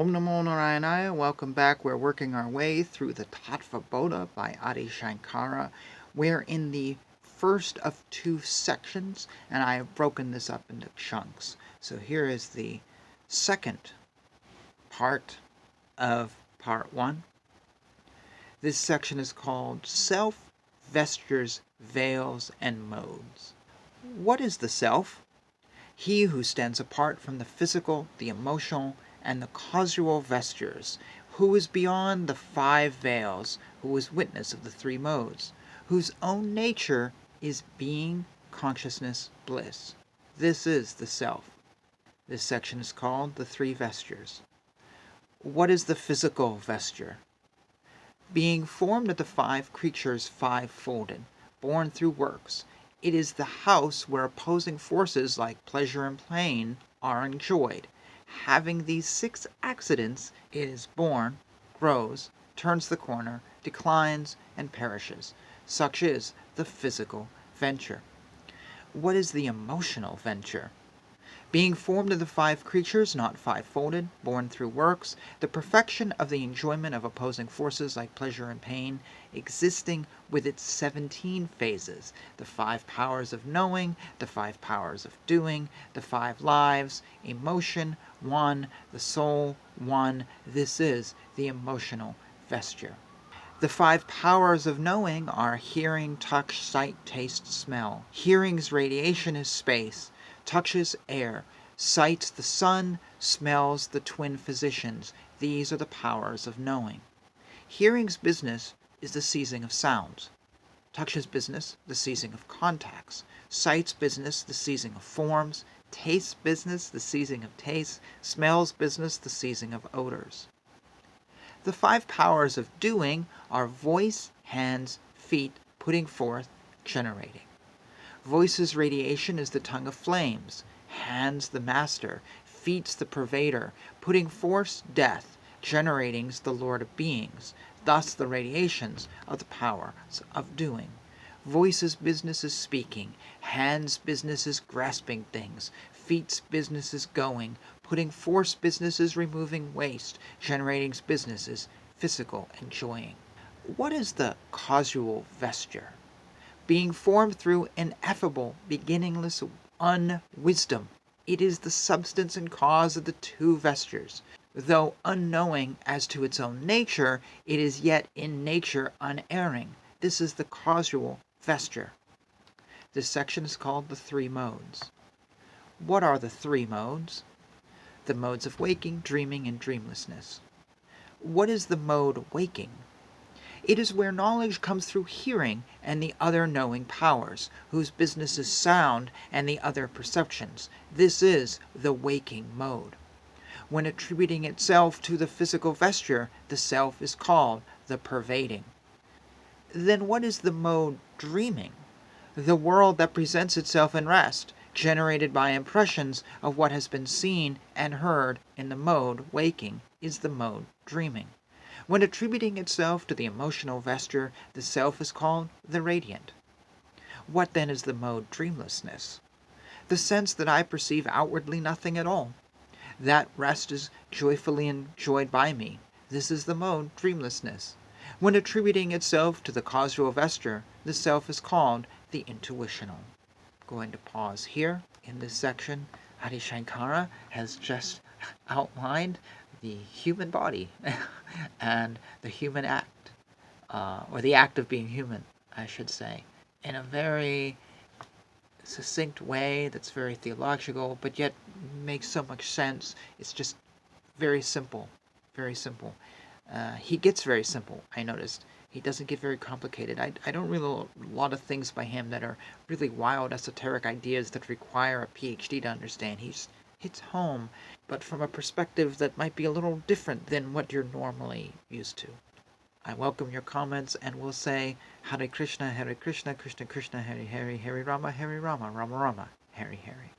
Om Namo Narayana, welcome back. We're working our way through the Tattva Bodha by Adi Shankara. We're in the first of two sections, and I have broken this up into chunks. So here is the second part of part one. This section is called Self, Vestures, Veils, and Modes. What is the self? He who stands apart from the physical, the emotional, and the causal vestures, who is beyond the five veils, who is witness of the three modes, whose own nature is being, consciousness, bliss. This is the self. This section is called the three vestures. What is the physical vesture? Being formed of the five creatures five-folded, born through works, it is the house where opposing forces like pleasure and pain are enjoyed. Having these six accidents, it is born, grows, turns the corner, declines, and perishes. Such is the physical venture. What is the emotional venture? Being formed of the five creatures, not five-folded, born through works, the perfection of the enjoyment of opposing forces like pleasure and pain, existing with its 17 phases, the five powers of knowing, the five powers of doing, the five lives, emotion, one, the soul, one. This is the emotional vesture. The five powers of knowing are hearing, touch, sight, taste, smell. Hearing's radiation is space. Touches air, sights the sun, smells the twin physicians. These are the powers of knowing. Hearing's business is the seizing of sounds. Touch's business, the seizing of contacts. Sight's business, the seizing of forms. Taste's business, the seizing of tastes. Smell's business, the seizing of odors. The five powers of doing are voice, hands, feet, putting forth, generating. Voice's radiation is the tongue of flames, hands the master, feet's the pervader, putting forth death, generating's the lord of beings, thus the radiations of the powers of doing. Voice's business is speaking, hands' business is grasping things, feet's business is going, putting force business is removing waste, generating's business is physical enjoying. What is the causal vesture? Being formed through ineffable, beginningless unwisdom. It is the substance and cause of the two vestures. Though unknowing as to its own nature, it is yet in nature unerring. This is the causal vesture. This section is called the three modes. What are the three modes? The modes of waking, dreaming, and dreamlessness. What is the mode waking? It is where knowledge comes through hearing and the other knowing powers, whose business is sound and the other perceptions. This is the waking mode. When attributing itself to the physical vesture, the self is called the pervading. Then what is the mode dreaming? The world that presents itself in rest, generated by impressions of what has been seen and heard in the mode waking, is the mode dreaming. When attributing itself to the emotional vesture, the self is called the radiant. What then is the mode dreamlessness? The sense that I perceive outwardly nothing at all. That rest is joyfully enjoyed by me. This is the mode dreamlessness. When attributing itself to the causal vesture, the self is called the intuitional. I'm going to pause here. In this section, Adi Shankara has just outlined the human body and the human act, or the act of being human, I should say, in a very succinct way that's very theological, but yet makes so much sense. It's just very simple, very simple. He gets very simple, I noticed. He doesn't get very complicated. I don't read a lot of things by him that are really wild, esoteric ideas that require a PhD to understand. He just hits home, but from a perspective that might be a little different than what you're normally used to. I welcome your comments, and will say Hare Krishna, Krishna Krishna, Hare Hare, Hare Rama, Rama Rama, Hare Hare.